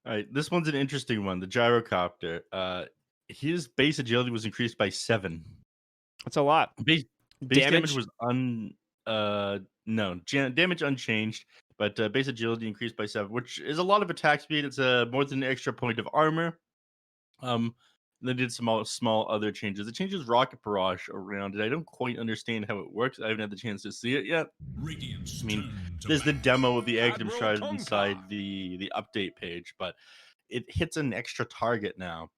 All right, this one's an interesting one. The gyrocopter. His base agility was increased by 7. That's a lot. Base damage Damage? was no damage unchanged, but base agility increased by 7, which is a lot of attack speed. It's more than an extra point of armor. Um, they did some small other changes. It changes rocket barrage around it. I don't quite understand how it works. I haven't had the chance to see it yet. Radiant's I mean, turn to there's the bat. demo of the Aghanim Admiral Shard Tonka. inside the update page, but it hits an extra target now.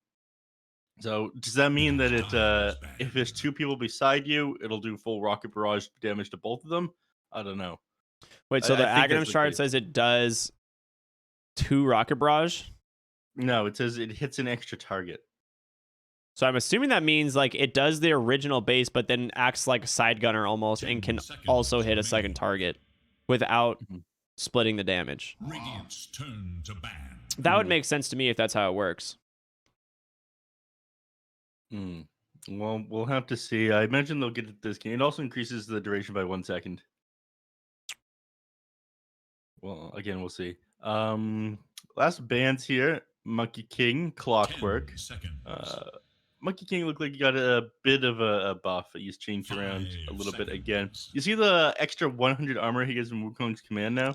So does that mean that if there's 2 people beside you, it'll do full rocket barrage damage to both of them? I don't know. Wait, so I the think that's Aghanim the shard case. says it does 2 rocket barrage? No, it says it hits an extra target. So I'm assuming that means like it does the original base, but then acts like a side gunner almost and can also hit a second target without splitting the damage. Radiant's turn to ban. That would make sense to me if that's how it works. Well, we'll have to see. I imagine they'll get this game. It also increases the duration by 1 second. Well, again, we'll see. Last bands here: Monkey King, Clockwork. 10 seconds. Monkey King looked like he got a bit of a buff. He's changed around a little bit again. You see the extra 100 armor he gets in Wukong's command now?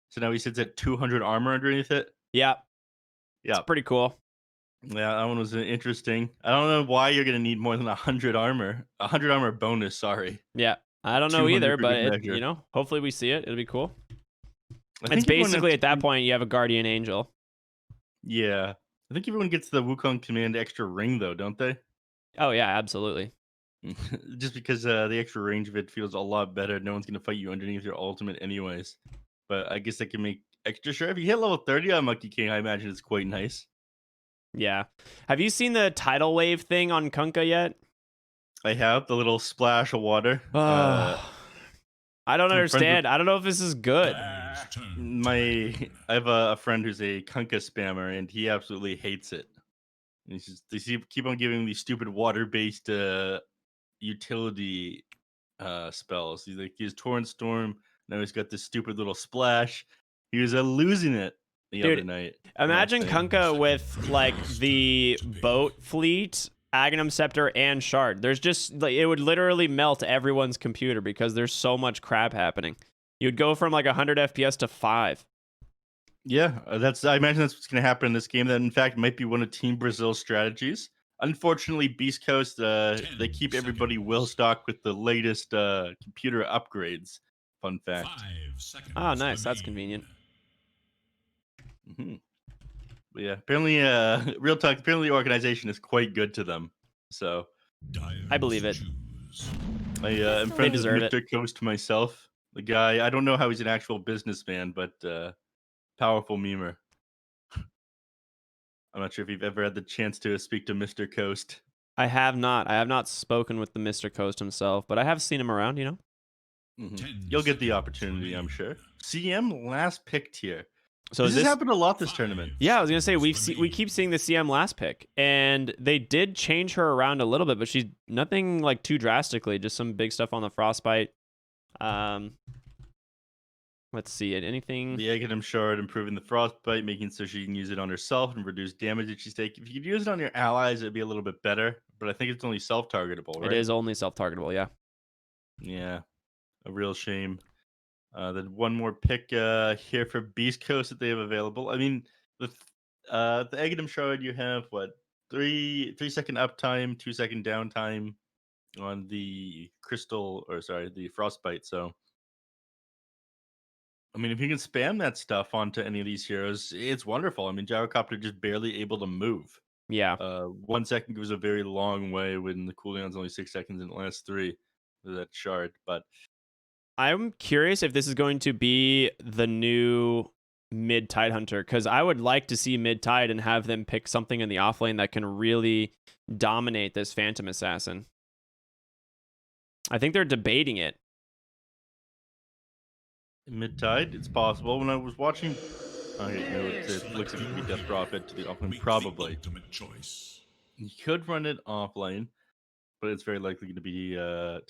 So now he sits at 200 armor underneath it. Yeah. Yeah. It's pretty cool. Yeah, that one was interesting. I don't know why you're going to need more than 100 armor. 100 armor bonus, sorry. Yeah. I don't know 200 either, for but good it, measure. hopefully we see it. It'll be cool. I It's think everyone basically has at that to- point you have a guardian angel. Yeah. I think everyone gets the Wukong command extra ring, though, don't they? Oh, yeah, absolutely. Just because the extra range of it feels a lot better. No one's going to fight you underneath your ultimate anyways. But I guess that can make extra sure. If you hit level 30 on Monkey King, I imagine it's quite nice. Yeah. Have you seen the tidal wave thing on Kunkka yet? I have the little splash of water. I don't understand. with- I don't know if this is good. I have a friend who's a Kunkka spammer, and he absolutely hates it. He's just, they keep on giving these stupid water-based utility spells. He has Torrent Storm. Now he's got this stupid little splash. He was losing it the other night. Imagine Kunkka with like the boat fleet, Aghanim Scepter, and Shard. There's just like it would literally melt everyone's computer because there's so much crap happening. You'd go from like 100 FPS to 5. Yeah, I imagine that's what's going to happen in this game. That in fact might be one of Team Brasil's strategies. Unfortunately, Beast Coast they keep everybody well stocked with the latest computer upgrades. Fun fact. Oh, nice. That's convenient. But yeah, apparently, real talk. Apparently, the organization is quite good to them. So I believe it. I am friends with deserve Mr. Coast myself. The guy, I don't know how he's an actual businessman, but powerful memer. I'm not sure if you've ever had the chance to speak to Mr. Coast. I have not. I have not spoken with the Mr. Coast himself, but I have seen him around, you know? You'll get the opportunity, I'm sure. CM last picked here. So this has happened a lot this tournament. Yeah, I was gonna say we keep seeing the CM last pick, and they did change her around a little bit, but she's nothing like too drastically. Just some big stuff on the frostbite. Let's see it. Anything? The Aghanim Shard improving the frostbite, making so she can use it on herself and reduce damage that she's taking. If you could use it on your allies, it'd be a little bit better. But I think it's only self-targetable, right? It is only self-targetable, yeah. Yeah, a real shame. Then one more pick here for Beast Coast that they have available. I mean, the Aghanim Shard, you have what 3-second uptime, 2-second downtime on the the frostbite. So, I mean, if you can spam that stuff onto any of these heroes, it's wonderful. I mean, Gyrocopter just barely able to move. Yeah. 1 second goes a very long way when the cooldown's only 6 seconds and it lasts 3 with that shard. But I'm curious if this is going to be the new mid Tide Hunter, because I would like to see mid Tide and have them pick something in the offlane that can really dominate this Phantom Assassin. I think they're debating it. Mid Tide, it's possible. When I was watching, it looks like it could be Death Prophet to the offlane, probably. You could run it offlane, but it's very likely going to be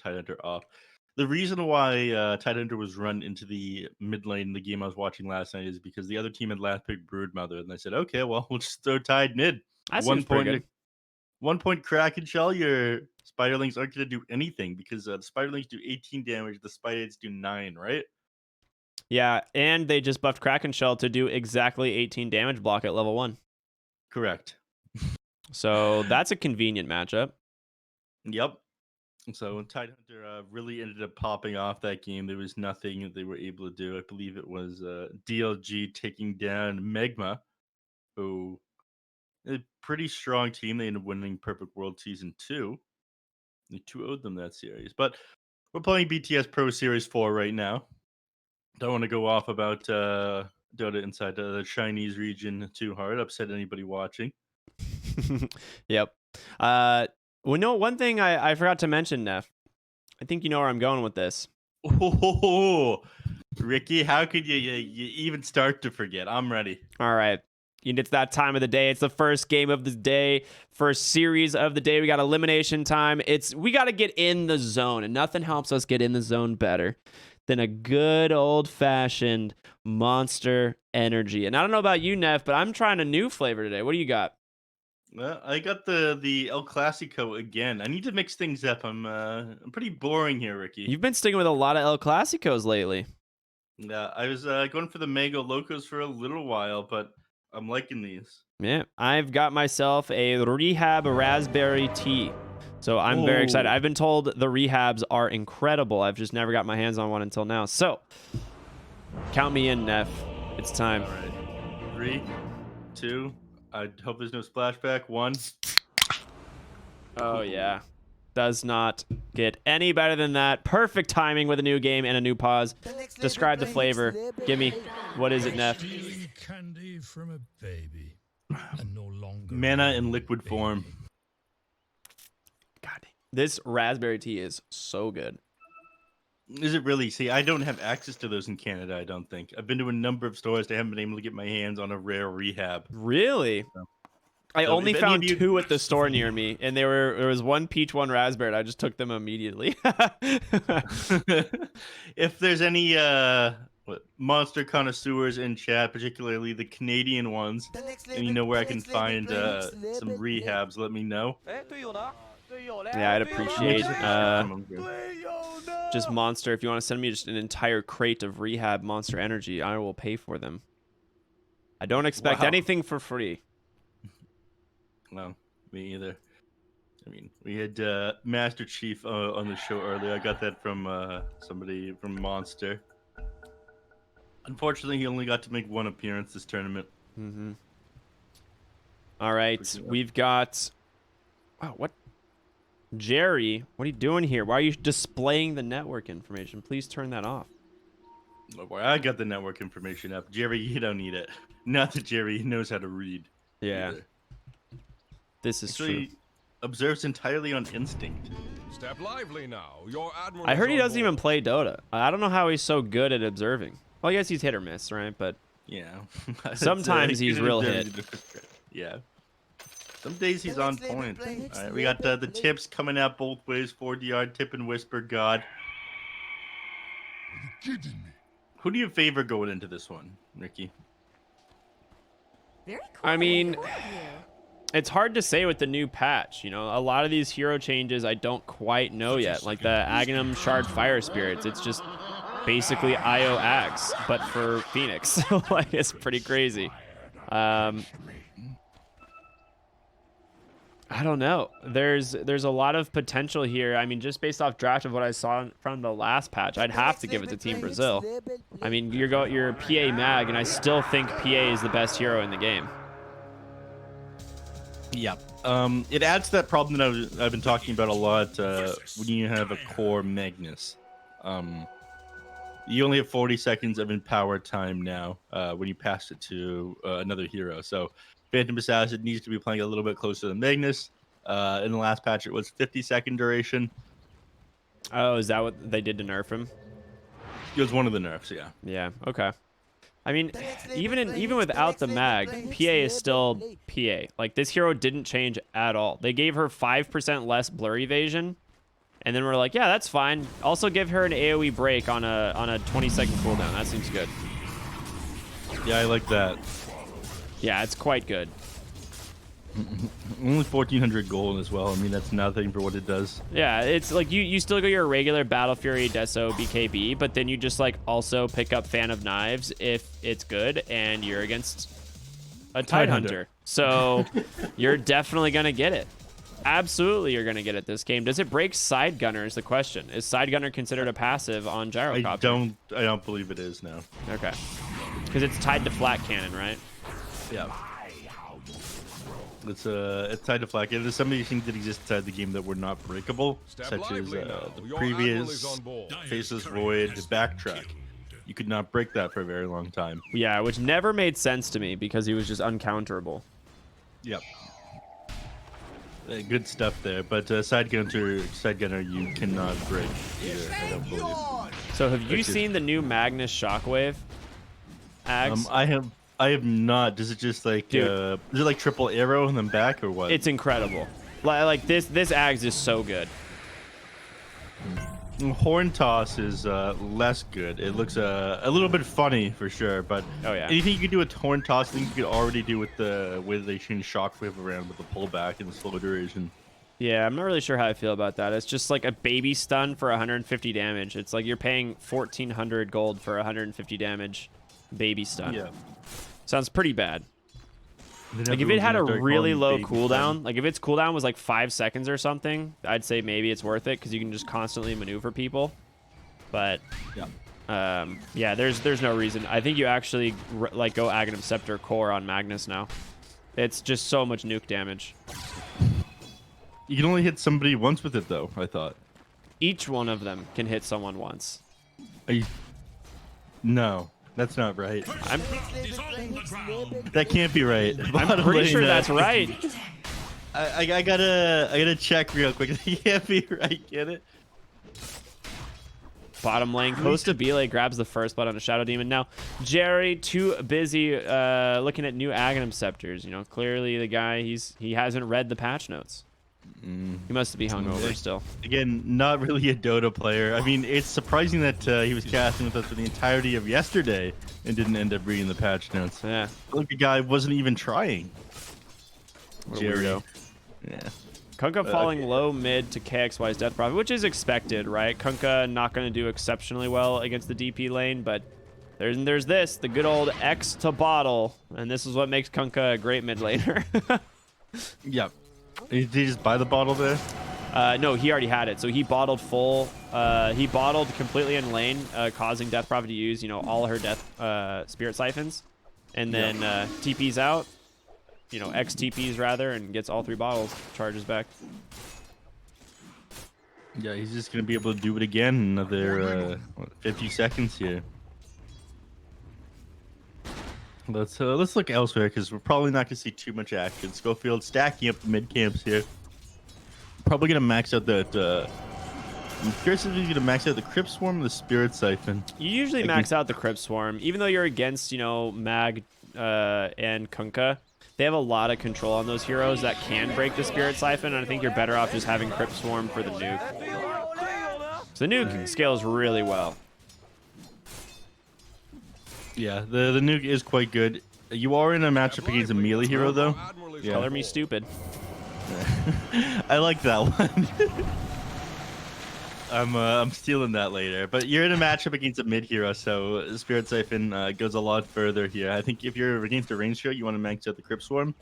Tide Hunter off. The reason why Tidehunter was run into the mid lane in the game I was watching last night is because the other team had last picked Broodmother, and I said, okay, well, we'll just throw Tide mid. That seems pretty good. 1 point Kraken Shell, your Spiderlings aren't going to do anything because the Spiderlings do 18 damage, the Spideids do 9, right? Yeah, and they just buffed Kraken Shell to do exactly 18 damage block at level 1. Correct. So that's a convenient matchup. Yep. So Tidehunter really ended up popping off that game. There was nothing that they were able to do. I believe it was DLG taking down Megma, who a pretty strong team. They ended up winning Perfect World Season 2. They 2-0'd them that series. But we're playing BTS Pro Series 4 right now. Don't want to go off about Dota inside the Chinese region too hard. Upset anybody watching. Yep. Well, no, one thing I forgot to mention, Neph. I think you know where I'm going with this. Oh, Ricky, how could you even start to forget? I'm ready. All right. It's that time of the day. It's the first game of the day, first series of the day. We got elimination time. We got to get in the zone, and nothing helps us get in the zone better than a good old-fashioned Monster Energy. And I don't know about you, Neph, but I'm trying a new flavor today. What do you got? Well, I got the El Clasico again. I need to mix things up. I'm pretty boring here, Ricky. You've been sticking with a lot of El Clasicos lately. Yeah, I was going for the Mango Locos for a little while, but I'm liking these. Yeah, I've got myself a Rehab Raspberry Tea. So I'm very excited. I've been told the Rehabs are incredible. I've just never got my hands on one until now. So count me in, Neph. It's time. All right. 3, 2. I hope there's no splashback. 1. Oh, yeah. Does not get any better than that. Perfect timing with a new game and a new pause. Describe the flavor. Give me, what is it, Neph? Stealing candy from a baby, and no longer Mana a in liquid baby. form. God, this raspberry tea is so good. Is it really? See, I don't have access to those in Canada, I don't think. I've been to a number of stores. I haven't been able to get my hands on a rare Rehab. Really? I So only if any found of you- 2 at the store near me, and there was 1 peach, 1 raspberry, and I just took them immediately. If there's any monster connoisseurs in chat, particularly the Canadian ones, and you know where I can find some Rehabs, let me know. Yeah, I'd appreciate Some just Monster. If you want to send me just an entire crate of Rehab Monster Energy, I will pay for them. I don't expect Wow. anything for free. No, me either. I mean, we had Master Chief on the show earlier. I got that from somebody from Monster. Unfortunately, he only got to make 1 appearance this tournament. Mm-hmm. All right, we've got... Wow, what? Jerry, what are you doing here? Why are you displaying the network information? Please turn that off. Oh boy, I got the network information up. Jerry, you don't need it. Not that Jerry knows how to read. Yeah. Either. This is Actually, true. observes entirely on instinct. Step lively now. Your admiral I heard is he on doesn't even board. play Dota. I don't know how he's so good at observing. Well, I guess he's hit or miss, right? But Yeah. Sometimes he's real hit. Yeah. Some days he's on point. All right, we got the tips coming out both ways. 4D tip and whisper god. Are you kidding me? Who do you favor going into this one, Ricky? Very cool. I mean, Very cool of you. it's hard to say with the new patch. You know, a lot of these hero changes I don't quite know yet. Like the Aghanim Shard Fire Spirits. It's just basically IO Axe, but for Phoenix. Like, it's pretty crazy. I don't know. There's a lot of potential here. I mean, just based off draft of what I saw from the last patch, I'd have to give it to Team Brazil. I mean, you're PA Mag, and I still think PA is the best hero in the game. Yeah. It adds to that problem that I've been talking about a lot when you have a core Magnus. You only have 40 seconds of empower time now when you pass it to another hero. So Phantom Assassin needs to be playing a little bit closer than Magnus. In the last patch, it was 50-second duration. Oh, is that what they did to nerf him? It was one of the nerfs, yeah. Yeah, okay. I mean, even without the mag, PA is still PA. Like, this hero didn't change at all. They gave her 5% less blur evasion, And then we're like, yeah, that's fine. Also give her an AoE break on a 20-second cooldown. That seems good. Yeah, I like that. Yeah, it's quite good. Only 1,400 gold as well. I mean, that's nothing for what it does. Yeah, it's like you still go your regular Battle Fury, Deso, BKB, but then you just like also pick up Fan of Knives if it's good and you're against a Tidehunter. So you're definitely going to get it. Absolutely, you're going to get it this game. Does it break Side Gunner is the question. Is Side Gunner considered a passive on Gyrocopter? I don't believe it is now. Okay. Because it's tied to Flat Cannon, right? Yeah. It's tied to flat. There's some of these things that exist inside the game that were not breakable, such as the previous Faceless Void Backtrack. You could not break that for a very long time. Yeah, which never made sense to me because he was just uncounterable. Yep. Good stuff there, but Side Gunner, you cannot break either. I don't believe. So have you seen the new Magnus Shockwave? Ags? I have not. Does it just like is it like triple arrow and then back or what? It's incredible. Like this Ags is so good. Horn toss is less good. It looks a little bit funny for sure, but anything you could do with horn toss, I think you could already do with the way they change shockwave around with the pullback and the slow duration. Yeah, I'm not really sure how I feel about that. It's just like a baby stun for 150 damage. It's like you're paying 1,400 gold for 150 damage baby stun. Yeah. Sounds pretty bad. Like if it had a really low cooldown, like if its cooldown was like 5 seconds or something, I'd say maybe it's worth it because you can just constantly maneuver people. But yeah, there's no reason. I think you actually like go Aghanim Scepter Core on Magnus now. It's just so much nuke damage. You can only hit somebody once with it though, I thought. Each one of them can hit someone once. No. That's not right. That can't be right. I'm pretty sure that's right. I gotta check real quick. It can't be right. Get it? Bottom lane, Costa Bile grabs the first blood on a Shadow Demon. Now, Jerry too busy looking at new Aghanim Scepters. You know, clearly the guy he hasn't read the patch notes. He must be hungover still. Again, not really a Dota player. I mean, it's surprising that he was casting with us for the entirety of yesterday and didn't end up reading the patch notes. Yeah. Look, the guy wasn't even trying. Jerry. Yeah. Kunkka falling low mid to KXY's Death Prophet, which is expected, right? Kunkka not going to do exceptionally well against the DP lane, but there's this, the good old X to bottle, and this is what makes Kunkka a great mid laner. Yep. Did he just buy the bottle there? No, he already had it. So he bottled full. He bottled completely in lane, causing Death Prophet to use, all her death spirit siphons, and then TP's out. X TP's rather, and gets all 3 bottles. Charges back. Yeah, he's just gonna be able to do it again in another 50 seconds here. Let's look elsewhere because we're probably not gonna see too much action. Schofield stacking up the mid camps here. Probably gonna max out that. I'm curious if he's gonna max out the Crypt Swarm or the Spirit Siphon. You usually max out the Crypt Swarm, even though you're against Mag and Kunkka. They have a lot of control on those heroes that can break the Spirit Siphon, and I think you're better off just having Crypt Swarm for the nuke. So the nuke scales really well. Yeah, the nuke is quite good. You are in a matchup against a melee hero, though. Yeah. Color me stupid. I like that one. I'm stealing that later. But you're in a matchup against a mid hero, so Spirit Siphon goes a lot further here. I think if you're against a ranged hero, you want to max out the Crypt Swarm.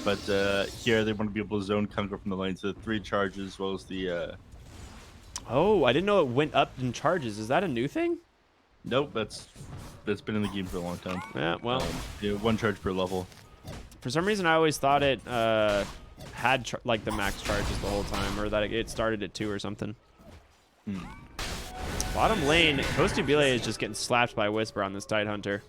But here they want to be able to zone Kunkka from the lane, so 3 charges as well as the... Oh, I didn't know it went up in charges. Is that a new thing? Nope, that's been in the game for a long time. Yeah, well, 1 charge per level. For some reason, I always thought it had like the max charges the whole time, or that it started at 2 or something. Bottom lane, Costa Bile is just getting slapped by Whisper on this Tidehunter.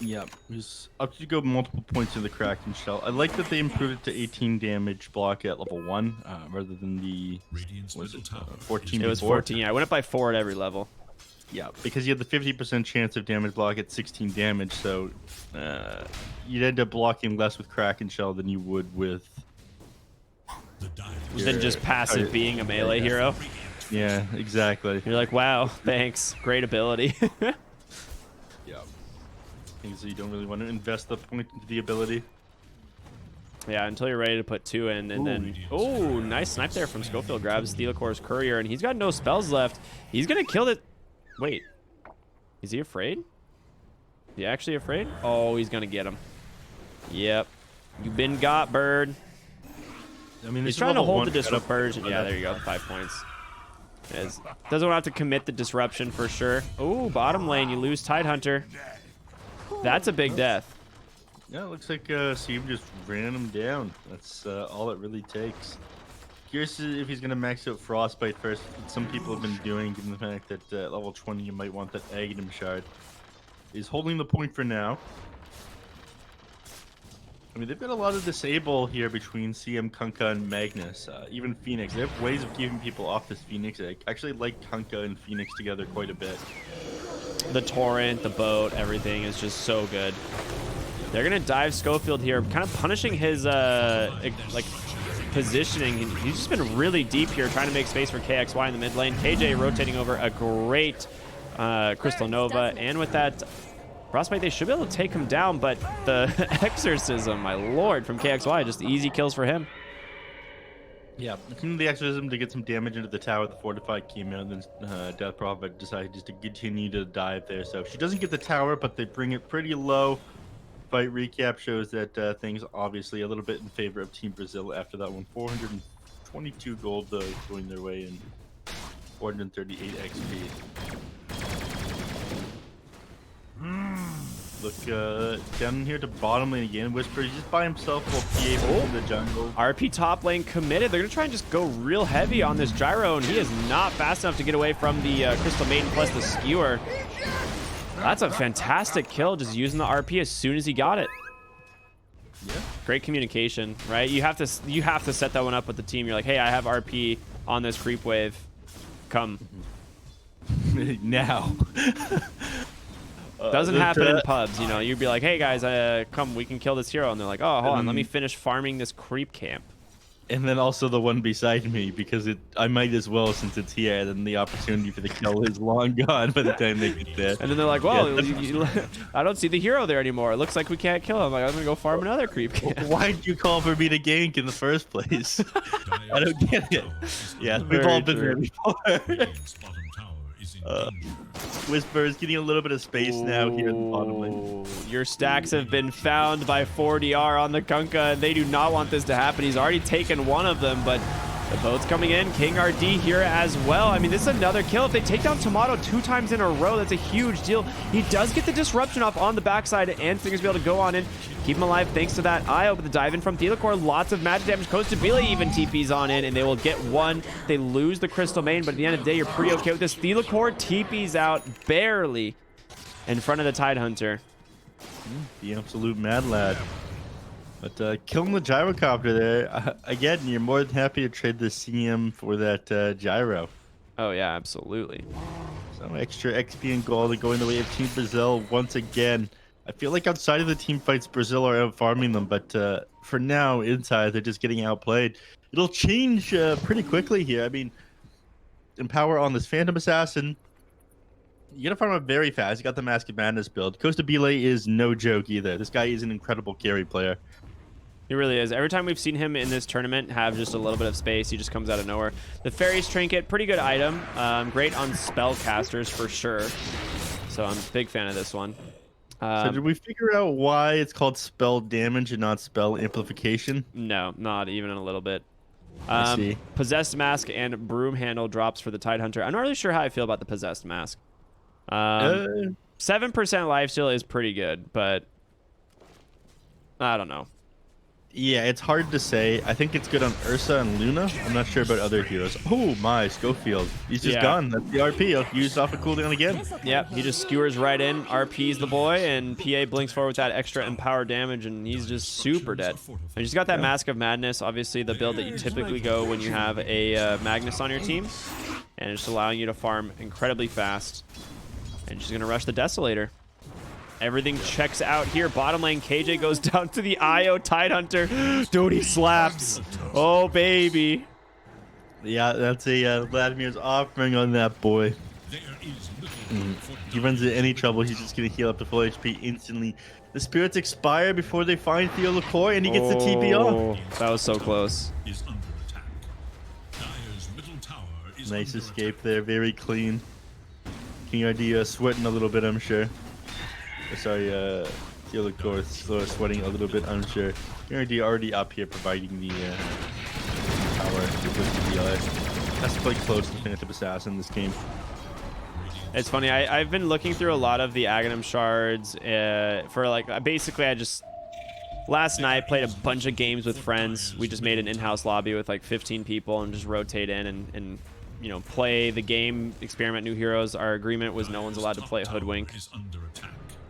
Yeah, he's up to go multiple points in the Kraken Shell. I like that they improved it to 18 damage block at level 1 rather than the 14. It was 14. Yeah, I went up by 4 at every level. Yeah, because you had the 50% chance of damage block at 16 damage, so you'd end up blocking less with Kraken Shell than you would with than just passive being a melee hero. Yeah, exactly. You're like, wow, thanks, great ability. Yeah. Things that you don't really want to invest the point into the ability. Yeah, until you're ready to put 2 in, and then nice snipe there from Schofield. Grabs Thelacor's courier, and he's got no spells left. He's gonna kill it. Wait, is he afraid? Is he actually afraid? Oh, he's gonna get him. Yep, you've been got, bird. I mean, He's trying to hold the disruption. Yeah, there you go, 5 points. Doesn't want to have to commit the disruption for sure. Oh, bottom lane, you lose Tidehunter. That's a big death. Yeah, it looks like Seam just ran him down. That's all it really takes. Curious if he's going to max out Frostbite first. Some people have been doing, given the fact that at level 20 you might want that Aghanim Shard. He's holding the point for now. I mean, they've got a lot of disable here between CM, Kunkka, and Magnus. Even Phoenix. They have ways of keeping people off this Phoenix. I actually like Kunkka and Phoenix together quite a bit. The torrent, the boat, everything is just so good. They're gonna dive Schofield here, kind of punishing his like positioning. He's just been really deep here, trying to make space for KXY in the mid lane. KJ rotating over a great Crystal Nova, and with that Frostbite, they should be able to take him down. But the Exorcism, my lord, from KXY, just easy kills for him. Yeah, the Exorcism to get some damage into the tower. The Fortified came out, and then Death Prophet decided just to continue to dive there. So she doesn't get the tower, but they bring it pretty low. Fight recap shows that things obviously a little bit in favor of Team Brazil after that one. 422 gold going their way and 438 XP. Look down here to bottom lane again. Whisper, he's just by himself while PA in the jungle. RP top lane committed. They're going to try and just go real heavy on this Gyro, and he is not fast enough to get away from the Crystal Maiden plus the Skewer. That's a fantastic kill, just using the RP as soon as he got it. Yeah. Great communication, right? You have to set that one up with the team. You're like, hey, I have RP on this creep wave. Come. Now. Doesn't happen in pubs, you know. You'd be like, hey guys, come, we can kill this hero, and they're like, oh, hold on, let me finish farming this creep camp. And then also the one beside me, because I might as well since it's here, and the opportunity for the kill is long gone by the time they get there. And then they're like, well, I don't see the hero there anymore. It looks like we can't kill him. Like, I'm gonna go farm another creep camp. Why did you call for me to gank in the first place? I don't get it. Yeah, we've all been there before. Whisper is getting a little bit of space now here in the bottom lane. Your stacks have been found by 4DR on the Kunkka, and they do not want this to happen. He's already taken one of them, but the boat's coming in. King RD here as well. I mean, this is another kill. If they take down Tomato 2 times in a row, that's a huge deal. He does get the disruption off on the backside, and Fingers be able to go on in, keep him alive thanks to that IO. But the dive in from Thelacore, lots of magic damage. Coastabile even TPs on in, and they will get one. They lose the Crystal Main, but at the end of the day, you're pretty okay with this. Thelacore TPs out barely in front of the Tidehunter. The absolute mad lad. But killing the gyrocopter there, again, you're more than happy to trade the CM for that gyro. Oh, yeah, absolutely. Some extra XP and gold going the way of Team Brazil once again. I feel like outside of the team fights, Brazil are out farming them, but for now, inside, they're just getting outplayed. It'll change pretty quickly here. I mean, Empower on this Phantom Assassin. You gotta farm up very fast. You got the Mask of Madness build. Coastabile is no joke either. This guy is an incredible carry player. He really is. Every time we've seen him in this tournament have just a little bit of space, he just comes out of nowhere. The Fairy's Trinket, pretty good item. Great on spellcasters for sure. So I'm a big fan of this one. So did we figure out why it's called spell damage and not spell amplification? No, not even a little bit. I see. Possessed Mask and Broom Handle drops for the Tidehunter. I'm not really sure how I feel about the Possessed Mask. 7% lifesteal is pretty good, but I don't know. Yeah, it's hard to say. I think it's good on Ursa and Luna. I'm not sure about other heroes. Oh my, Schofield. He's just gone. That's the RP. Used off a cooldown again. Yep, he just skewers right in, RP's the boy, and PA blinks forward with that extra empower damage, and he's just super dead. And you just got that Mask of Madness, obviously the build that you typically go when you have a Magnus on your team, and it's just allowing you to farm incredibly fast. And she's going to rush the Desolator. Everything checks out here. Bottom lane, KJ goes down to the IO Tidehunter. Dude, he slaps. Oh, baby. Yeah, that's a Vladimir's offering on that boy. He runs into any trouble, he's just gonna heal up to full HP instantly. The spirits expire before they find Theo LaCour, and he gets the TP off. That was so close. Nice escape there, very clean. King RD sweating a little bit, I'm sure. Sorry, Theo LaCour sweating a little bit, I'm sure. King RD already up here providing the tower with the That's quite close to Phantom Assassin in this game. It's funny. I've been looking through a lot of the Aghanim shards for like basically last night played a bunch of games with friends. We just made an in-house lobby with like 15 people and just rotate in and you know, play the game, experiment new heroes. Our agreement was no one's allowed to play Hoodwink.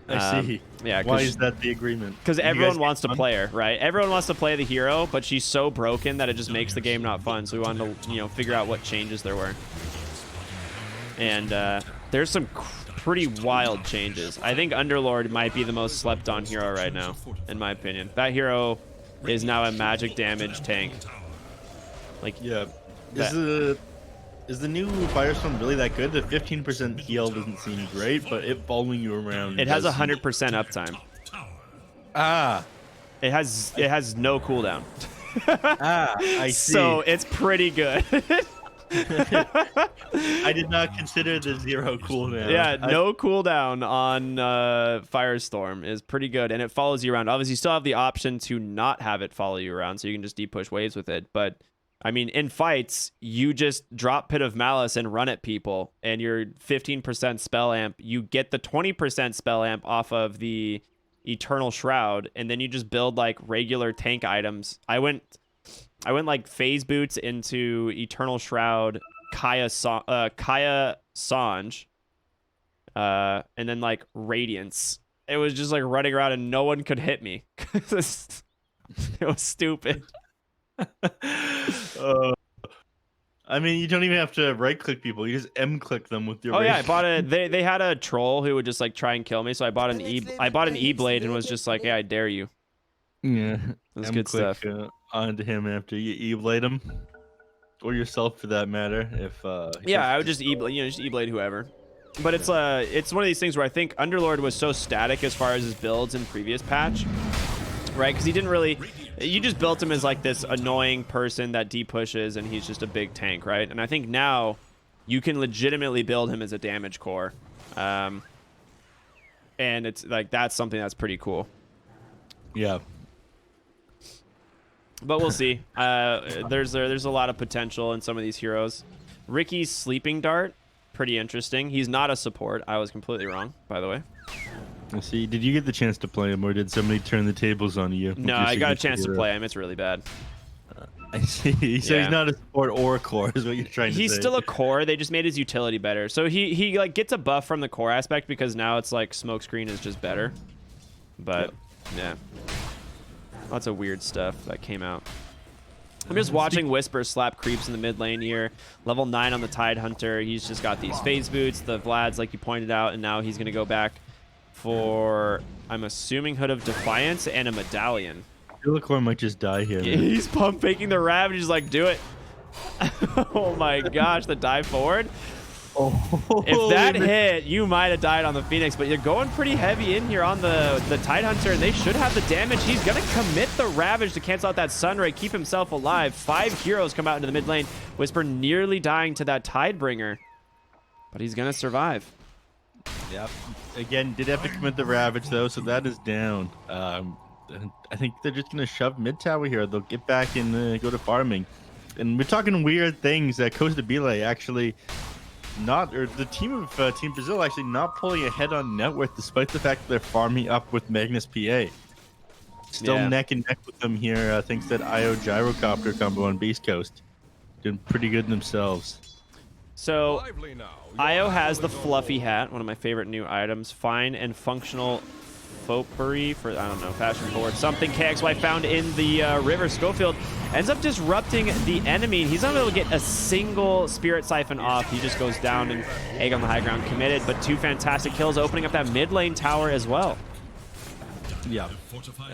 I see. Yeah. Why is that the agreement? Because everyone wants to play her, right? Everyone wants to play the hero, but she's so broken that it just makes the game not fun. So we wanted to, you know, figure out what changes there were. And there's some pretty wild changes. I think Underlord might be the most slept on hero right now, in my opinion. That hero is now a magic damage tank. Like, yeah. Is the new Firestorm really that good? The 15% heal doesn't seem great, but it following you around. It has 100% uptime. Ah. It has no cooldown. I see. So it's pretty good. I did not consider the 0 cooldown. Yeah, no cooldown on Firestorm is pretty good, and it follows you around. Obviously, you still have the option to not have it follow you around, so you can just depush waves with it. But I mean, in fights, you just drop Pit of Malice and run at people, and your 15% spell amp, you get the 20% spell amp off of the Eternal Shroud, and then you just build like regular tank items. I went like phase boots into Eternal Shroud, Kaya Sange, and then like Radiance. It was just like running around and no one could hit me. It was stupid. I mean, you don't even have to right-click people. You just M-click them with your. Oh yeah, I bought a. They had a troll who would just like try and kill me, so I bought an E-blade and was just like, "Yeah, I dare you." Yeah, that's good stuff. Onto him after you E-blade him, or yourself for that matter. If yeah, I would just E-blade, just E-blade whoever. But it's one of these things where I think Underlord was so static as far as his builds in previous patch, right? Because he didn't really. You just built him as like this annoying person that depushes, and he's just a big tank, right? And I think now you can legitimately build him as a damage core, and it's like that's something that's pretty cool. Yeah. But we'll see. There's a lot of potential in some of these heroes. Ricky's Sleeping Dart, pretty interesting. He's not a support. I was completely wrong, by the way. Let's see, did you get the chance to play him, or did somebody turn the tables on you? No, I got a chance to play him. It's really bad. I see. So he's not a support or a core, is what you're trying to say. He's still a core. They just made his utility better. So he like gets a buff from the core aspect because now it's like Smokescreen is just better. But yeah, lots of weird stuff that came out. I'm just watching Whisper slap creeps in the mid lane here. Level 9 on the Tidehunter. He's just got these phase boots, the Vlads like you pointed out, and now he's gonna go back for, I'm assuming, Hood of Defiance and a medallion. Illicore might just die here. Yeah, he's pump faking the Ravage. He's like, do it. Oh my gosh, the dive forward. Oh, if that hit, you might have died on the Phoenix, but you're going pretty heavy in here on the Tidehunter, and they should have the damage. He's going to commit the Ravage to cancel out that Sunray, keep himself alive. 5 heroes come out into the mid lane. Whisper nearly dying to that Tidebringer, but he's going to survive. Yep. Again, did have to commit the Ravage, though, so that is down. I think they're just going to shove mid tower here. They'll get back and go to farming. And we're talking weird things. Costa Bile actually not, or the team of Team Brazil actually not pulling ahead on net worth, despite the fact that they're farming up with Magnus PA. Still neck and neck with them here, thanks to that IO Gyrocopter combo on Beast Coast. Doing pretty good themselves. So, IO has the Fluffy Hat, one of my favorite new items. Fine and functional fauxpery for, I don't know, fashion forward. Something KXY found in the river. Schofield ends up disrupting the enemy. He's not able to get a single Spirit Siphon off. He just goes down, and Egg on the high ground committed. But 2 fantastic kills, opening up that mid lane tower as well. Yeah.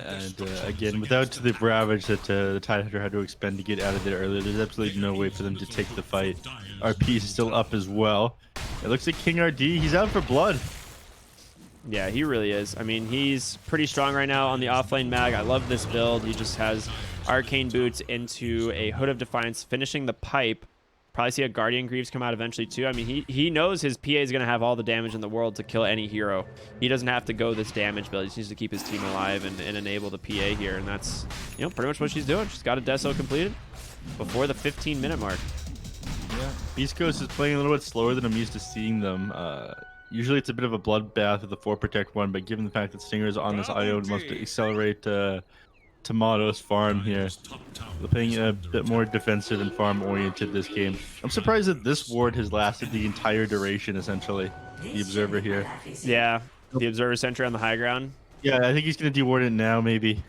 And again, without the ravage that the Tidehunter had to expend to get out of there earlier, there's absolutely no way for them to take the fight. RP is still up as well. It looks like King RD, he's out for blood. Yeah, he really is. I mean, he's pretty strong right now on the offlane mag. I love this build. He just has Arcane Boots into a Hood of Defiance, finishing the pipe. Probably see a Guardian Greaves come out eventually too. I mean, he knows his PA is going to have all the damage in the world to kill any hero. He doesn't have to go this damage build. He just needs to keep his team alive and enable the PA here. And that's, you know, pretty much what she's doing. She's got a Deso completed before the 15-minute mark. Yeah, Beast Coast is playing a little bit slower than I'm used to seeing them. Usually it's a bit of a bloodbath with the 4 Protect 1, but given the fact that Stinger is on this IO, it must accelerate Tomato's farm here. They're playing a bit more defensive and farm oriented this game. I'm surprised that this ward has lasted the entire duration, essentially. The Observer here. Yeah, the Observer sentry on the high ground. Yeah, I think he's going to deward it now, maybe.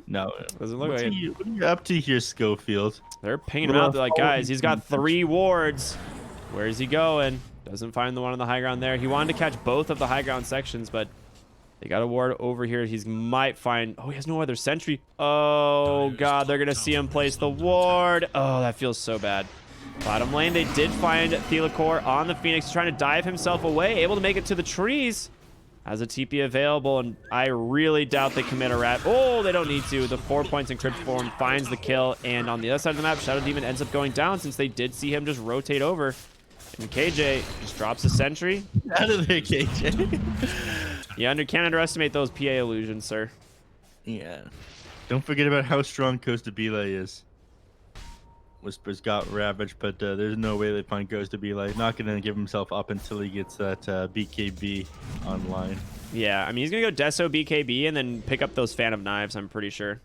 No. Doesn't look like it. What are you up to here, Schofield? They're pinging him out. They're like, guys, he's got 3 wards. Where's he going? Doesn't find the one on the high ground there. He wanted to catch both of the high ground sections, but they got a ward over here. He might find... Oh, he has no other sentry. Oh, God. They're going to see him place the ward. Oh, that feels so bad. Bottom lane, they did find Thelacor on the Phoenix. He's trying to dive himself away. Able to make it to the trees. Has a TP available, and I really doubt they commit a rat. Oh, they don't need to. The 4 points in Crypt Form finds the kill, and on the other side of the map, Shadow Demon ends up going down since they did see him just rotate over. And KJ just drops a sentry. Out of there, KJ. You can't underestimate those PA illusions, sir. Yeah. Don't forget about how strong Costa Belay is. Whisper's got Ravage, but there's no way they find Costa Belay. Not going to give himself up until he gets that BKB online. Yeah, I mean, he's going to go Deso BKB and then pick up those Fan of Knives, I'm pretty sure.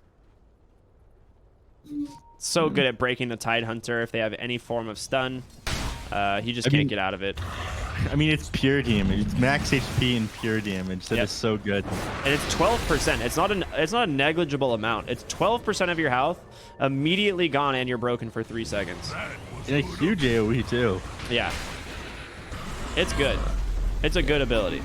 So good at breaking the Tidehunter if they have any form of stun. He just can't get out of it. I mean, it's pure damage. It's max HP and pure damage. That is so good. And it's 12%. It's not a negligible amount. It's 12% of your health immediately gone, and you're broken for 3 seconds. And a huge AoE too. Yeah. It's good. It's a good ability.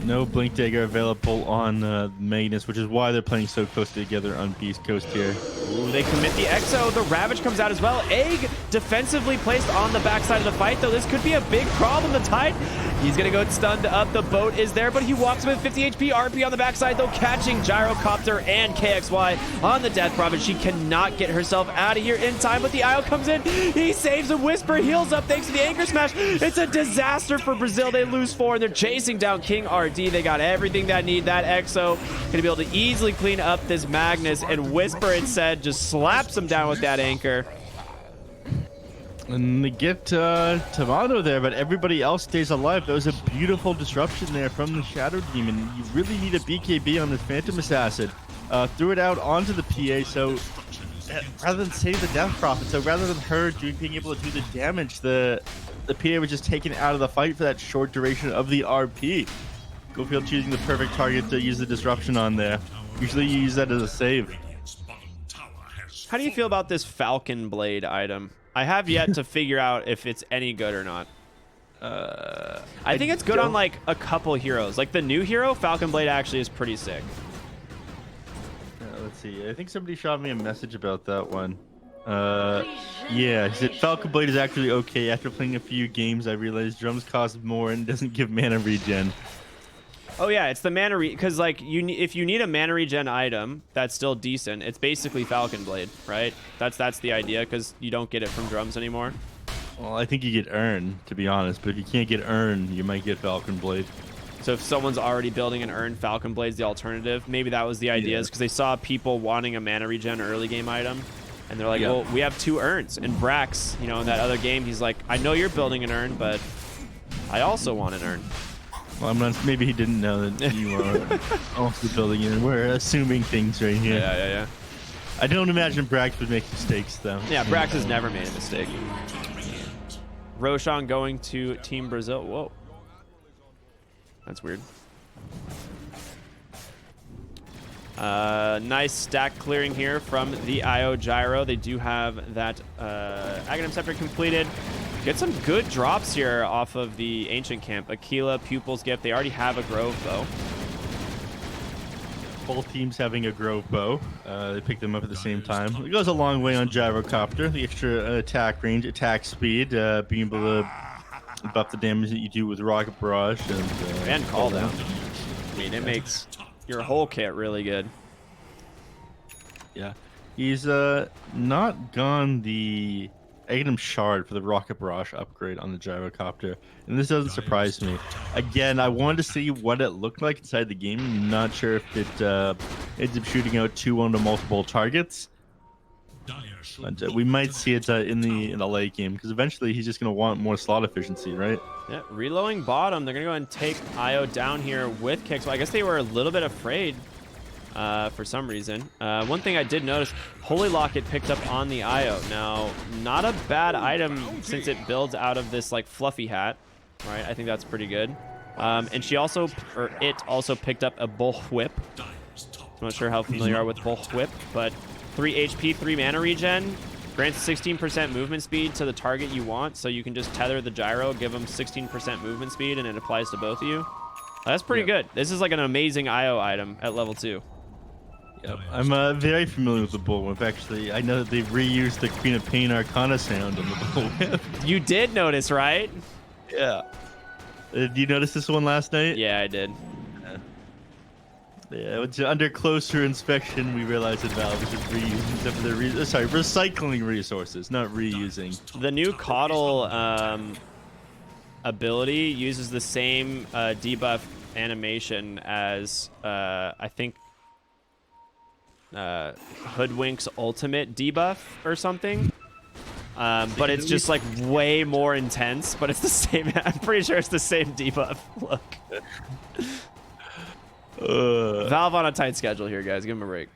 No Blink Dagger available on Magnus, which is why they're playing so close together on Beast Coast here. Ooh, they commit the Exo. The Ravage comes out as well. Egg defensively placed on the backside of the fight, though. This could be a big problem. The Tide, he's going to go stunned up. The boat is there, but he walks with 50 HP. RP on the backside, though, catching Gyrocopter and KXY on the Death Prophet. She cannot get herself out of here in time, but the IO comes in. He saves a Whisper, heals up thanks to the Anchor Smash. It's a disaster for Brazil. They lose 4, and they're chasing down King RD. They got everything that need. That Exo gonna be able to easily clean up this Magnus, and Whisper instead just slaps him down with that Anchor. And they get Tomato there, but everybody else stays alive. That was a beautiful disruption there from the Shadow Demon. You really need a BKB on this Phantom Assassin. Threw it out onto the PA, so rather than save the Death Prophet, so rather than her being able to do the damage, the PA was just taken out of the fight for that short duration of the RP. Schofield choosing the perfect target to use the disruption on there. Usually you use that as a save. How do you feel about this Falcon Blade item? I have yet to figure out if it's any good or not. I think it's good on like a couple heroes. Like the new hero, Falcon Blade actually is pretty sick. Let's see. I think somebody shot me a message about that one. Yeah, he said Falcon Blade is actually okay. After playing a few games, I realized drums cost more and doesn't give mana regen. Oh yeah, it's the mana because like if you need a mana regen item that's still decent, it's basically Falcon Blade, right? That's the idea because you don't get it from drums anymore. Well, I think you get Urn, to be honest, but if you can't get Urn, you might get Falcon Blade. So if someone's already building an Urn, Falcon Blade's the alternative. Maybe that was the idea, is because they saw people wanting a mana regen early game item, and they're like, well, we have 2 Urns. And Brax, you know, in that other game, he's like, I know you're building an Urn, but I also want an Urn. Well, I'm not, maybe he didn't know that you are also building it. We're assuming things right here. Yeah. I don't imagine Brax would make mistakes, though. Yeah, Brax has never made a mistake. Roshan going to Team Brazil. Whoa. That's weird. Nice stack clearing here from the IO Gyro. They do have that Aghanim Scepter completed. Get some good drops here off of the Ancient Camp. Aquila, Pupil's Gift. They already have a Grove, though. both teams having a Grove bow. They picked them up at the same time. It goes a long way on Gyrocopter. The extra attack range, attack speed, being able to buff the damage that you do with Rocket Barrage And call down. I mean, it makes your whole kit really good. Yeah, he's not gone the Item Shard for the Rocket Barrage upgrade on the Gyrocopter, and this doesn't surprise me. Again, I wanted to see what it looked like inside the game. I'm not sure if it ends up shooting out 2 onto multiple targets, but we might see it in the late game, because eventually he's just going to want more slot efficiency, right? Yeah, reloading bottom. They're going to go and take IO down here with kicks. Well, I guess they were a little bit afraid for some reason. One thing I did notice, Holy Locket picked up on the IO. Now, not a bad item since it builds out of this like fluffy hat, right? I think that's pretty good. And she also, or it also picked up a Bullwhip. I'm not sure how familiar you are with Bullwhip, but 3 HP, 3 mana regen. Grants 16% movement speed to the target you want, so you can just tether the gyro, give them 16% movement speed, and it applies to both of you. That's pretty good. This is like an amazing IO item at level 2. Yep. I'm very familiar with the Bullwhip, actually. I know that they've reused the Queen of Pain Arcana sound on the Bullwhip. You did notice, right? Yeah. Did you notice this one last night? Yeah, I did. Yeah, under closer inspection, we realized that Valve is just reusing some of their recycling resources, not reusing. The new Coddle ability uses the same debuff animation as I think Hoodwink's ultimate debuff or something. But it's just like way more intense, but it's the same. I'm pretty sure it's the same debuff. Look. Valve on a tight schedule here, guys. Give them a break.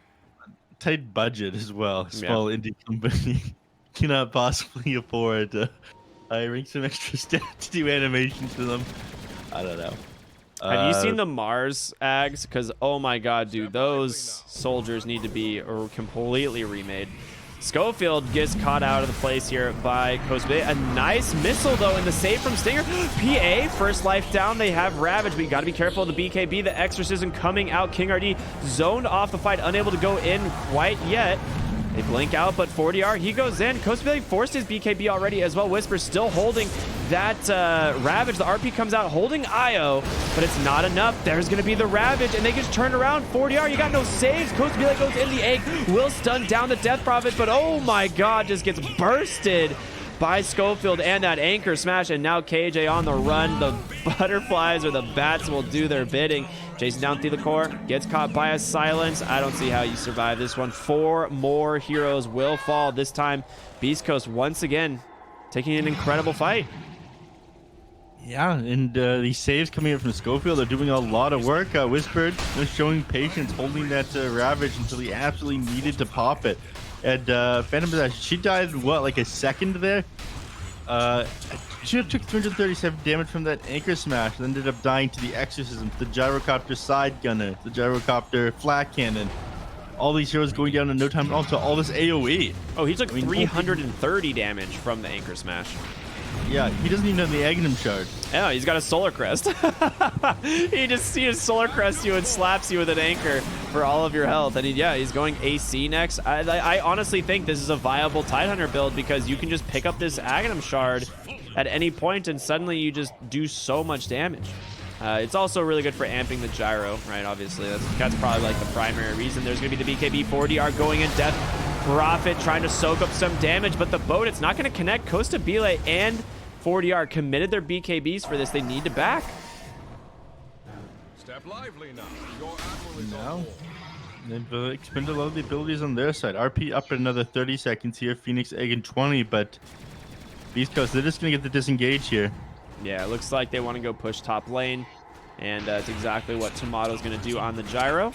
Tight budget as well. Small indie company cannot possibly afford hiring some extra staff to do animations for them. I don't know. Have you seen the Mars ags? Because, oh my god, dude, those soldiers need to be completely remade. Schofield gets caught out of the place here by Coast Bay. A nice missile, though, in the save from Stinger. PA, first life down. They have Ravage, but you got to be careful of the BKB. The Exorcism coming out. King RD zoned off the fight, unable to go in quite yet. They blink out, but 40R, he goes in. Coast Bay forced his BKB already as well. Whisper still holding that Ravage. The RP comes out holding IO, but it's not enough. There's going to be the Ravage, and they just turn around. 40R, you got no saves. Coast Bay goes in the egg. Will stun down the Death Prophet, but oh my god, just gets bursted by Schofield and that anchor smash, and now KJ on the run. The butterflies or the bats will do their bidding. Chasing down through the core, gets caught by a silence. I don't see how you survive this one. 4 more heroes will fall. This time, Beast Coast once again taking an incredible fight. Yeah, and these saves coming in from Schofield are doing a lot of work. Whispered was showing patience, holding that Ravage until he absolutely needed to pop it. And Phantom Possession, she died, what, like a second there? She took 337 damage from that anchor smash and ended up dying to the Exorcism, the Gyrocopter side gunner, the Gyrocopter flat cannon. All these heroes going down in no time, and also all this AoE. Oh, he took 330 damage from the anchor smash. Yeah, he doesn't even have the Agnum Shard. Oh, he's got a Solar Crest. he just Solar Crest you and slaps you with an anchor for all of your health. And he's going AC next. I honestly think this is a viable Tidehunter build because you can just pick up this Agnum Shard at any point and suddenly you just do so much damage. It's also really good for amping the gyro, right? Obviously, that's probably like the primary reason. There's going to be the BKB 4DR going in. Death Prophet trying to soak up some damage, but the boat, it's not going to connect. Costa Bile and 4DR committed their BKBs for this. They need to back. Step lively now. Your admiral is on board. They've expended a lot of the abilities on their side. RP up at another 30 seconds here. Phoenix Egg in 20, but Beast Coast, they're just going to get the disengage here. Yeah, it looks like they want to go push top lane, and that's exactly what Tomato's going to do on the gyro.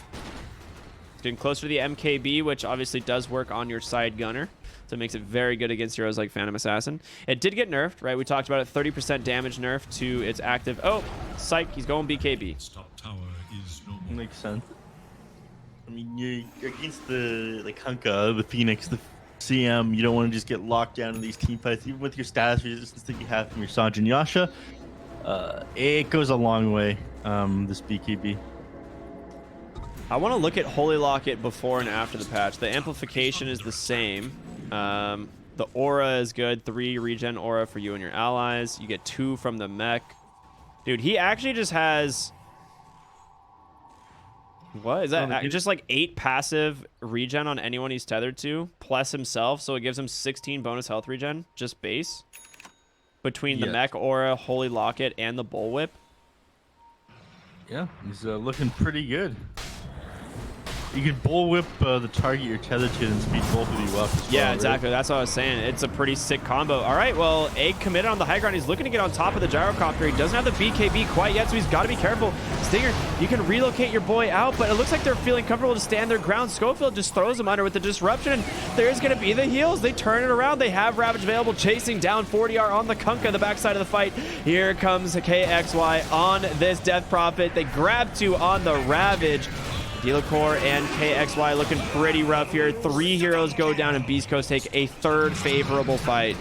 It's getting closer to the MKB, which obviously does work on your side gunner, so it makes it very good against heroes like Phantom Assassin. It did get nerfed, right? We talked about it, 30% damage nerf to its active. Oh, psych, he's going BKB. Makes sense. I mean, you're against the Hunka, the Phoenix, the CM. You don't want to just get locked down in these team fights, even with your status resistance that you have from your Sanjin Yasha. It goes a long way, this BKB. I want to look at Holy Locket before and after the patch. The amplification is the same. The aura is good. 3 regen aura for you and your allies. You get 2 from the mech. Dude, he actually just has... What is that? Just like 8 passive regen on anyone he's tethered to, plus himself. So it gives him 16 bonus health regen, just base. Between the mech aura, Holy Locket, and the bullwhip. Yeah, he's looking pretty good. You can bullwhip the target you're tethered to and speed both of you up as well, Yeah, exactly. Right? That's what I was saying. It's a pretty sick combo. All right, well, Egg committed on the high ground. He's looking to get on top of the gyrocopter. He doesn't have the BKB quite yet, so he's got to be careful. Stinger, you can relocate your boy out, but it looks like they're feeling comfortable to stand their ground. Schofield just throws him under with the disruption, and there's going to be the heals. They turn it around. They have Ravage available, chasing down 40R on the Kunkka, the backside of the fight. Here comes KXY on this Death Prophet. They grab 2 on the Ravage. Dealercore and KXY looking pretty rough here. 3 heroes go down, and Beast Coast take a 3rd favorable fight.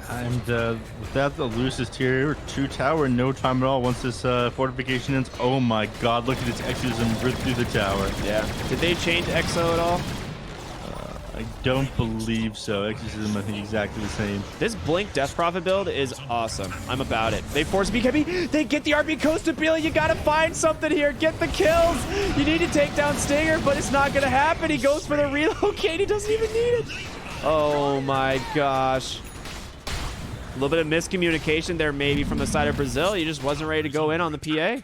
And with that, the loosest tier 2 tower, no time at all. Once this fortification ends, oh my god, look at this exorcism rip through the tower. Yeah. Did they change Exo at all? I don't believe so. Exorcism, I think, exactly the same. This Blink Death Prophet build is awesome. I'm about it. They force BKB. They get the RB Coast to Billy. You got to find something here. Get the kills. You need to take down Stinger, but it's not going to happen. He goes for the relocate. He doesn't even need it. Oh, my gosh. A little bit of miscommunication there maybe from the side of Brazil. He just wasn't ready to go in on the PA.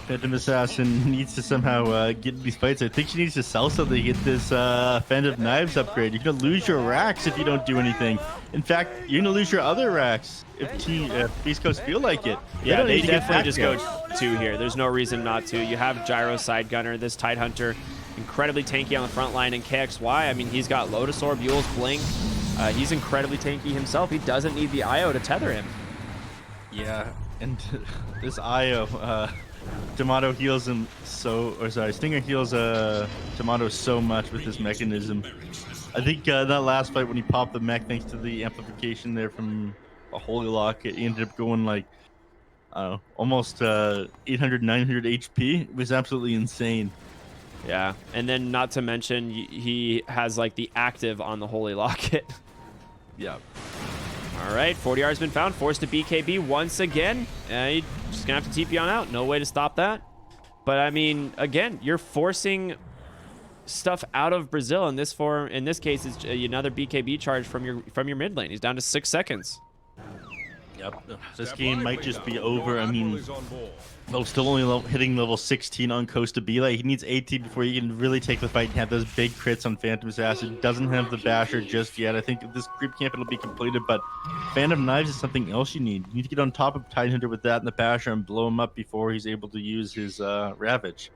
Phantom Assassin needs to somehow get these fights. I think she needs to sell something to get this Phantom Knives upgrade. You're going to lose your racks if you don't do anything. In fact, you're going to lose your other racks if Beast Coast feel like it. Yeah, they definitely just go 2 here. There's no reason not to. You have Gyro Side Gunner, this Tidehunter, incredibly tanky on the front line, and KXY, I mean, he's got Lotus Orb, Yule's Blink. He's incredibly tanky himself. He doesn't need the IO to tether him. Yeah, and this IO... Tomato heals him Stinger heals Tomato so much with this mechanism. I think that last fight when he popped the mech thanks to the amplification there from a Holy Locket, he ended up going like, I don't know, almost 800, 900 HP. It was absolutely insane. Yeah, and then not to mention he has like the active on the Holy Locket. Yeah. All right, 40R has been found, forced to BKB once again. You're just going to have to TP on out. No way to stop that. But, I mean, again, you're forcing stuff out of Brazil. In this case, it's another BKB charge from your mid lane. He's down to 6 seconds. Yep. This game might just be over. I mean, they'll still only hitting level 16 on Costa Bila. He needs 18 before he can really take the fight and have those big crits on Phantom Assassin. Doesn't have the basher just yet. I think this creep camp it'll be completed, but Phantom Knives is something else you need. You need to get on top of Tidehunter with that and the basher and blow him up before he's able to use his Ravage.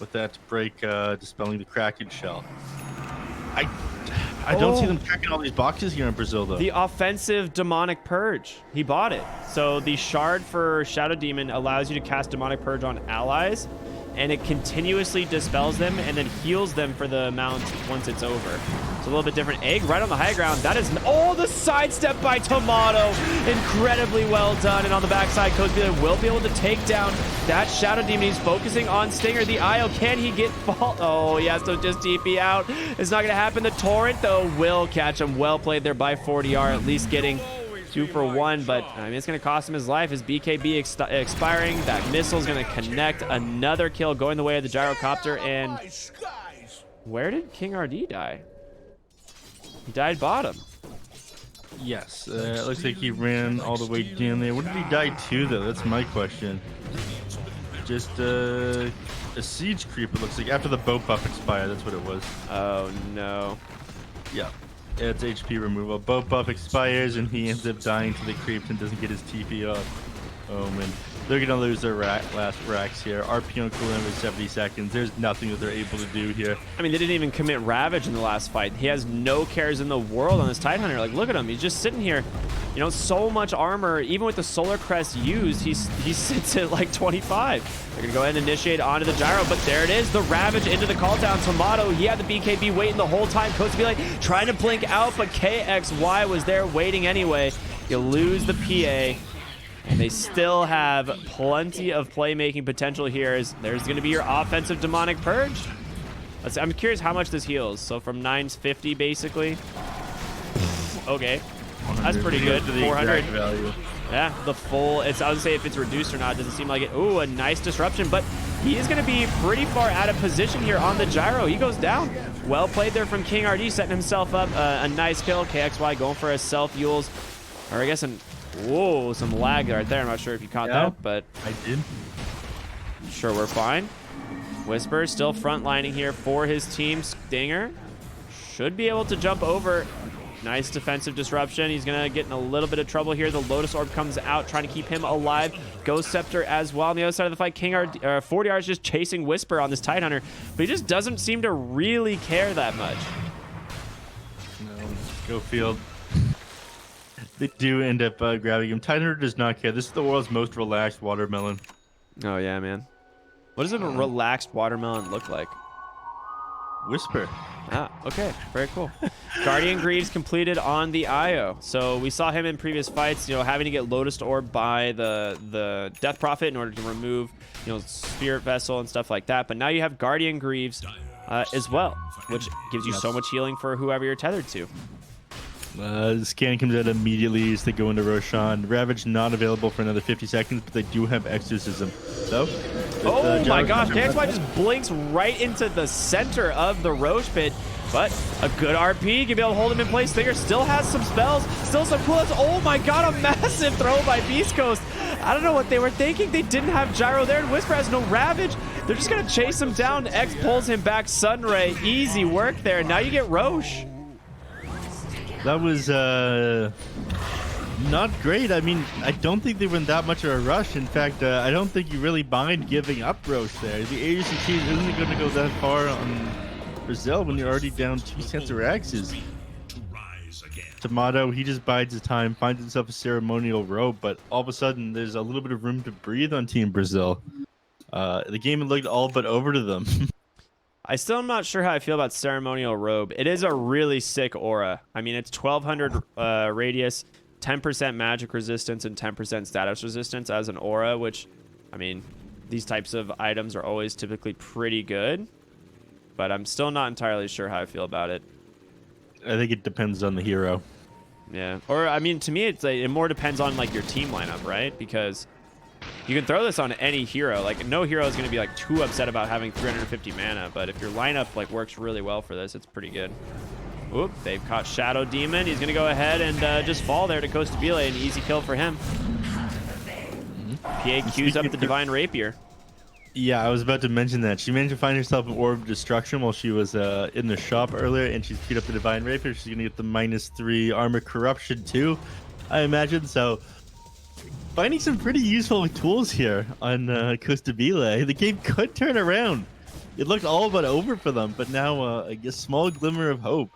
With that to break dispelling the Kraken shell. I don't see them checking all these boxes here in Brazil, though. The offensive Demonic Purge. He bought it. So the shard for Shadow Demon allows you to cast Demonic Purge on allies, and it continuously dispels them and then heals them for the amount once it's over. It's a little bit different. Egg right on the high ground. That is... Oh, the sidestep by Tomato. Incredibly well done. And on the backside, Kozbila will be able to take down that Shadow Demon. He's focusing on Stinger. The IO, can he get fault? Oh, he has to just TP out. It's not going to happen. The Torrent, though, will catch him. Well played there by 40R, at least getting 2 for 1, but I mean, it's going to cost him his life. His BKB expiring. That missile's going to connect. Another kill going the way of the gyrocopter. And where did King RD die? He died bottom. Yes, it looks like he ran all the way down there. What did he die to, though? That's my question. Just a siege creep, it looks like. After the boat buff expired, that's what it was. Oh, no. Yeah. It's HP removal. Boat buff expires, and he ends up dying to the creeps and doesn't get his TP off. Oh, man. They're going to lose their last racks here. RP on cooldown is 70 seconds. There's nothing that they're able to do here. I mean, they didn't even commit Ravage in the last fight. He has no cares in the world on this Tidehunter. Like, look at him. He's just sitting here. You know, so much armor. Even with the Solar Crest used, he sits at like 25. They're going to go ahead and initiate onto the gyro, but there it is. The Ravage into the call down. Tomato, he had the BKB waiting the whole time. Coach be like trying to blink out, but KXY was there waiting anyway. You lose the PA. And they still have plenty of playmaking potential here. As there's going to be your offensive demonic purge. I'm curious how much this heals. So from 950 basically. Okay, that's pretty good. 400 value. Yeah, the full. I would say if it's reduced or not, it doesn't seem like it. Ooh, a nice disruption, but he is going to be pretty far out of position here on the gyro. He goes down. Well played there from King RD, setting himself up a nice kill. KXY going for a self-Yules. Or I guess whoa, some lag right there. I'm not sure if you caught that, but I did. Sure, we're fine. Whisper still frontlining here for his team. Stinger should be able to jump over. Nice defensive disruption. He's going to get in a little bit of trouble here. The Lotus Orb comes out, trying to keep him alive. Ghost Scepter as well. On the other side of the fight, King 40R is just chasing Whisper on this Tidehunter, but he just doesn't seem to really care that much. No, go field. They do end up grabbing him. Tidehunter does not care. This is the world's most relaxed watermelon. Oh, yeah, man. What does a relaxed watermelon look like? Whisper. Ah, okay. Very cool. Guardian Greaves completed on the IO. So we saw him in previous fights, having to get Lotus Orb by the Death Prophet in order to remove, Spirit Vessel and stuff like that. But now you have Guardian Greaves as well, which gives you so much healing for whoever you're tethered to. The scan comes out immediately as they go into Roshan. Ravage not available for another 50 seconds, but they do have Exorcism. So, oh my gosh, KXY just blinks right into the center of the Roche pit, but a good RP can be able to hold him in place. Stinger still has some spells, still some coolers. Oh my god, a massive throw by Beast Coast. I don't know what they were thinking. They didn't have Gyro there, and Whisper has no Ravage. They're just going to chase him down. X pulls him back. Sunray, easy work there. Now you get Roche. That was not great. I mean, I don't think they were in that much of a rush. In fact, I don't think you really mind giving up Roche there. The AUC team isn't going to go that far on Brazil when you're already down 2 sets of Axes. Tomato, he just bides his time, finds himself a ceremonial robe, but all of a sudden there's a little bit of room to breathe on Team Brazil. The game looked all but over to them. I still am not sure how I feel about Ceremonial Robe. It is a really sick aura. I mean, it's 1200 radius, 10% magic resistance, and 10% status resistance as an aura, which, I mean, these types of items are always typically pretty good, but I'm still not entirely sure how I feel about it. I think it depends on the hero. Yeah. Or, I mean, to me, it more depends on, your team lineup, right? Because you can throw this on any hero. No hero is going to be too upset about having 350 mana, but if your lineup works really well for this, it's pretty good. Oop, they've caught Shadow Demon. He's going to go ahead and just fall there to Costabile. An easy kill for him. PA queues up the Divine Rapier. Yeah, I was about to mention that. She managed to find herself an Orb of Destruction while she was in the shop earlier, and she's queued up the Divine Rapier. She's going to get the -3 Armor Corruption too, I imagine. So, finding some pretty useful tools here on Costabile. The game could turn around. It looked all but over for them, but now a small glimmer of hope.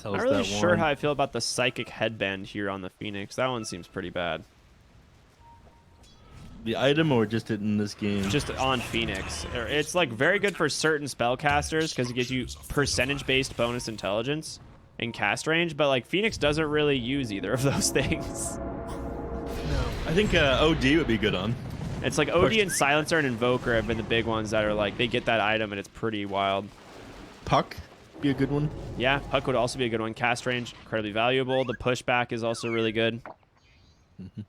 I'm not really sure how I feel about the Psychic Headband here on the Phoenix. That one seems pretty bad. The item or just it in this game? Just on Phoenix. It's very good for certain spellcasters because it gives you percentage-based bonus intelligence in cast range, but Phoenix doesn't really use either of those things. No. I think OD would be good on. It's OD and Silencer and Invoker have been the big ones that are they get that item and it's pretty wild. Puck be a good one. Yeah, Puck would also be a good one. Cast range, incredibly valuable. The pushback is also really good. Mm-hmm.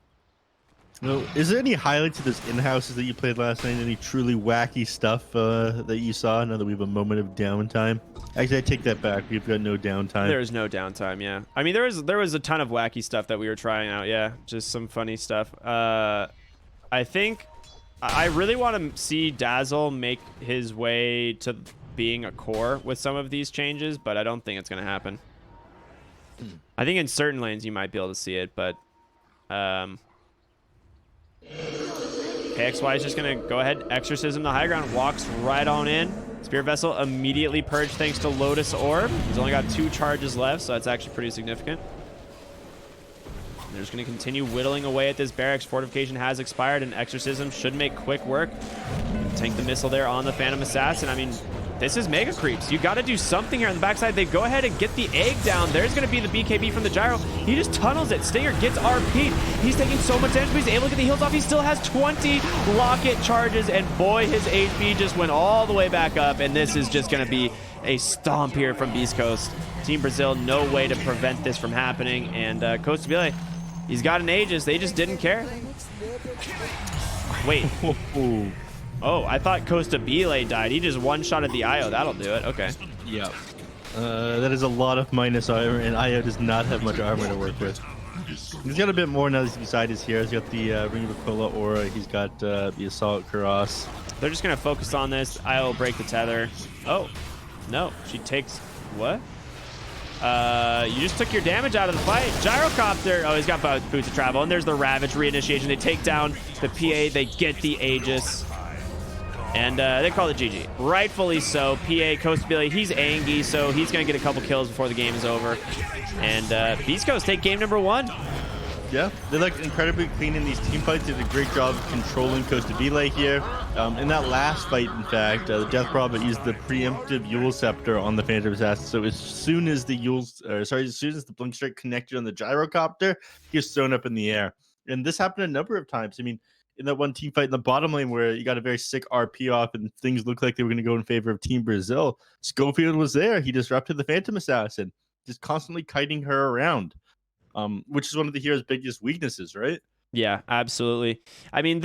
No, is there any highlights of those in-houses that you played last night? Any truly wacky stuff that you saw now that we have a moment of downtime? Actually, I take that back. We've got no downtime. There is no downtime, yeah. I mean, there was a ton of wacky stuff that we were trying out, yeah. Just some funny stuff. I think I really want to see Dazzle make his way to being a core with some of these changes, but I don't think it's going to happen. I think in certain lanes you might be able to see it, but KXY is just going to go ahead, Exorcism the high ground, walks right on in. Spirit Vessel immediately purged thanks to Lotus Orb. He's only got 2 charges left, so that's actually pretty significant. They're just going to continue whittling away at this barracks. Fortification has expired, and Exorcism should make quick work. Tank the missile there on the Phantom Assassin. I mean, This is mega creeps. You got to do something here on the backside. They go ahead and get the egg down. There's going to be the BKB from the gyro. He just tunnels it. Stinger gets RP'd. He's taking so much damage, but he's able to get the heals off. He still has 20 locket charges, and boy, his HP just went all the way back up, and this is just going to be a stomp here from Beast Coast. Team Brazil, no way to prevent this from happening, and Coast Bile, he's got an Aegis. They just didn't care. Wait. Oh, I thought Costa Bile died. He just one-shotted the IO. That'll do it. Okay. Yeah. That is a lot of minus armor, and IO does not have much armor to work with. He's got a bit more now that he's beside his here. He's got the Ring of Aquila aura. He's got the Assault Karas. They're just going to focus on this. IO will break the tether. Oh, no. She takes... What? You just took your damage out of the fight. Gyrocopter. Oh, he's got boots of travel. And there's the Ravage reinitiation. They take down the PA. They get the Aegis. And they call it GG. Rightfully so. PA, Coast Billy, he's angry, so he's going to get a couple kills before the game is over. And Beast Coast take game number 1. Yeah, they look incredibly clean in these team fights. They did a great job of controlling Costa Bile here. In that last fight, in fact, the Death Prophet used the preemptive Yule Scepter on the Phantom Assassin. So as soon as the Blink Strike connected on the Gyrocopter, he was thrown up in the air. And this happened a number of times. I mean, in that one team fight in the bottom lane where you got a very sick RP off and things looked like they were going to go in favor of Team Brazil, Schofield was there. He disrupted the Phantom Assassin, just constantly kiting her around, which is one of the hero's biggest weaknesses, right? Yeah, absolutely. I mean,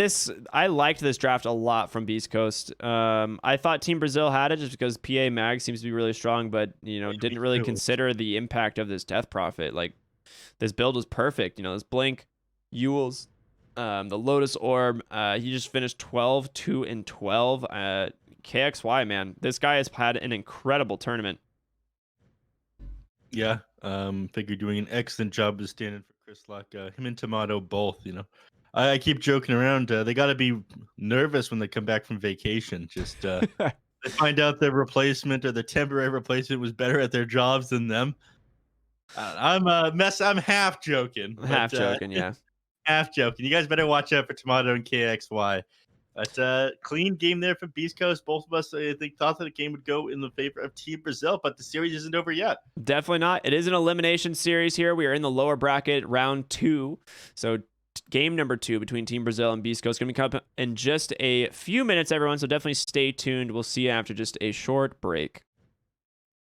I liked this draft a lot from Beast Coast. I thought Team Brazil had it just because PA Mag seems to be really strong, but, didn't really consider the impact of this Death Prophet. Like, this build was perfect. This Blink, Yules, the Lotus Orb, he just finished 12, 2, and 12. KXY, man, this guy has had an incredible tournament. Yeah, figure doing an excellent job of standing for Chris Luck. Him and Tomato both, I keep joking around. They got to be nervous when they come back from vacation. Just they find out their replacement or the temporary replacement was better at their jobs than them. I'm half joking. Half joking, yeah. Half joking. You guys better watch out for Tomato and KXY. But clean game there from Beast Coast. Both of us, I think, thought that the game would go in the favor of Team Brazil, but the series isn't over yet. Definitely not. It is an elimination series here. We are in the lower bracket, round 2. So game number 2 between Team Brazil and Beast Coast going to come up in just a few minutes, everyone. So definitely stay tuned. We'll see you after just a short break.